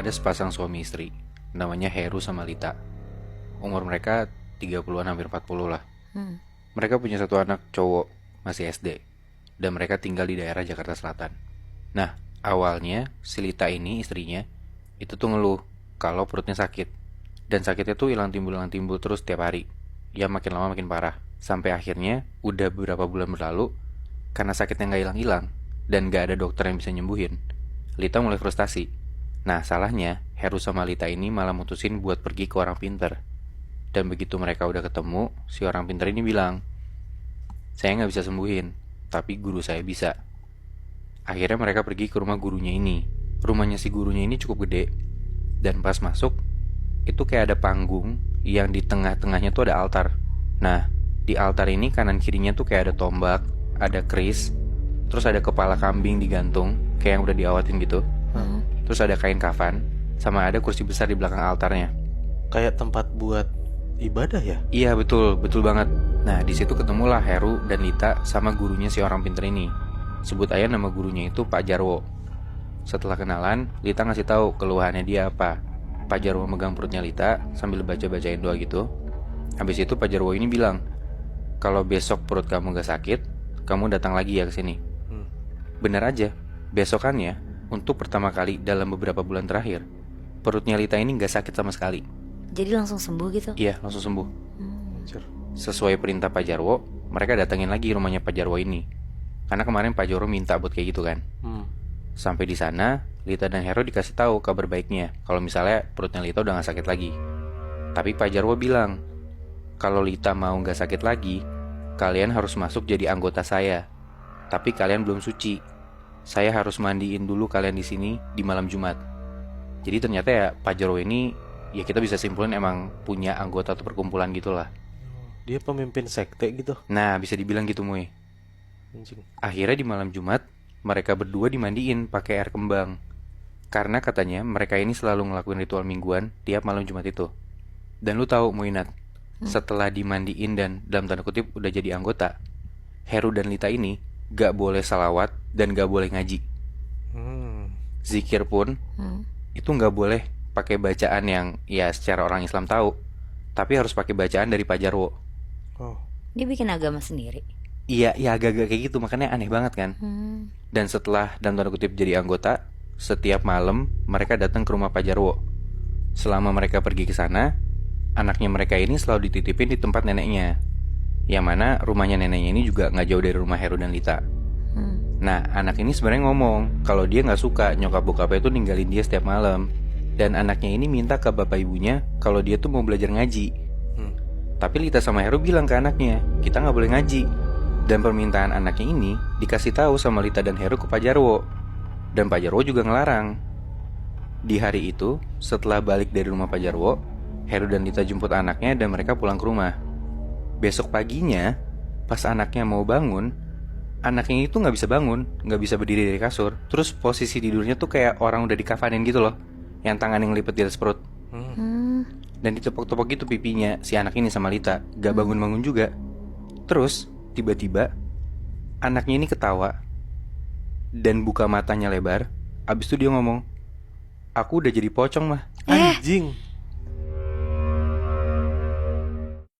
Ada sepasang suami istri, namanya Heru sama Lita. Umur mereka 30-an hampir 40 lah. Mereka punya satu anak cowok, masih SD. Dan mereka tinggal di daerah Jakarta Selatan. Nah, awalnya si Lita ini, istrinya, itu tuh ngeluh kalau perutnya sakit. Dan sakitnya tuh hilang timbul terus tiap hari. Ya makin lama makin parah. Sampai akhirnya, udah beberapa bulan berlalu, karena sakitnya gak hilang-hilang, dan gak ada dokter yang bisa nyembuhin, Lita mulai frustasi. Nah, salahnya, Heru sama Lita ini malah mutusin buat pergi ke orang pinter. Dan begitu mereka udah ketemu, si orang pinter ini bilang, saya nggak bisa sembuhin, tapi guru saya bisa. Akhirnya mereka pergi ke rumah gurunya ini. Rumahnya si gurunya ini cukup gede. Dan pas masuk, itu kayak ada panggung yang di tengah-tengahnya tuh ada altar. Nah, di altar ini kanan kirinya tuh kayak ada tombak, ada keris, terus ada kepala kambing digantung, kayak yang udah diawatin gitu. Terus ada kain kafan, sama ada kursi besar di belakang altarnya. Kayak tempat buat ibadah ya? Iya betul banget. Nah di situ ketemulah Heru dan Lita sama gurunya si orang pinter ini. Sebut aja nama gurunya itu Pak Jarwo. Setelah kenalan, Lita ngasih tahu keluhannya dia apa. Pak Jarwo megang perutnya Lita sambil baca-bacain doa gitu. Habis itu Pak Jarwo ini bilang, kalau besok perut kamu gak sakit, kamu datang lagi ya ke sini. Bener aja, besokannya untuk pertama kali dalam beberapa bulan terakhir, perutnya Lita ini gak sakit sama sekali. Jadi langsung sembuh gitu? Iya, langsung sembuh. Anjir. Sesuai perintah Pak Jarwo, mereka datangin lagi rumahnya Pak Jarwo ini. Karena kemarin Pak Jarwo minta buat kayak gitu kan. Sampai di sana, Lita dan Hero dikasih tahu kabar baiknya, kalau misalnya perutnya Lita udah gak sakit lagi. Tapi Pak Jarwo bilang, kalau Lita mau gak sakit lagi, kalian harus masuk jadi anggota saya. Tapi kalian belum suci. Saya harus mandiin dulu kalian di sini di malam Jumat. Jadi ternyata ya Pak Jarwo ini, ya kita bisa simpulin emang punya anggota atau perkumpulan gitulah. Dia pemimpin sekte gitu. Nah bisa dibilang gitu Muy. Anjing. Akhirnya di malam Jumat, mereka berdua dimandiin pakai air kembang. Karena katanya mereka ini selalu ngelakuin ritual mingguan tiap malam Jumat itu. Dan lu tahu Muinat, setelah dimandiin dan dalam tanda kutip udah jadi anggota, Heru dan Lita ini gak boleh salawat dan gak boleh ngaji. Zikir pun itu gak boleh pakai bacaan yang ya secara orang Islam tahu, tapi harus pakai bacaan dari Pak Jarwo. Oh. Dia bikin agama sendiri. Iya, ya agak-agak kayak gitu, makanya aneh banget kan. Dan setelah dalam tanda kutip jadi anggota, setiap malam mereka datang ke rumah Pak Jarwo. Selama mereka pergi ke sana, anaknya mereka ini selalu dititipin di tempat neneknya. Yang mana rumahnya neneknya ini juga gak jauh dari rumah Heru dan Lita. Nah, anak ini sebenarnya ngomong kalau dia gak suka nyokap bokapnya itu ninggalin dia setiap malam. Dan anaknya ini minta ke bapak ibunya kalau dia tuh mau belajar ngaji. Tapi Lita sama Heru bilang ke anaknya, kita gak boleh ngaji. Dan permintaan anaknya ini dikasih tahu sama Lita dan Heru ke Pak Jarwo. Dan Pak Jarwo juga ngelarang. Di hari itu, setelah balik dari rumah Pak Jarwo, Heru dan Lita jemput anaknya dan mereka pulang ke rumah. Besok paginya, pas anaknya mau bangun, anaknya itu gak bisa bangun, gak bisa berdiri dari kasur. Terus posisi tidurnya tuh kayak orang udah dikafanin gitu loh, yang tangan yang lipet di atas perut. Dan ditepok-tepok gitu pipinya si anak ini sama Lita, gak bangun-bangun juga. Terus tiba-tiba anaknya ini ketawa dan buka matanya lebar. Abis itu dia ngomong, aku udah jadi pocong mah. Anjing.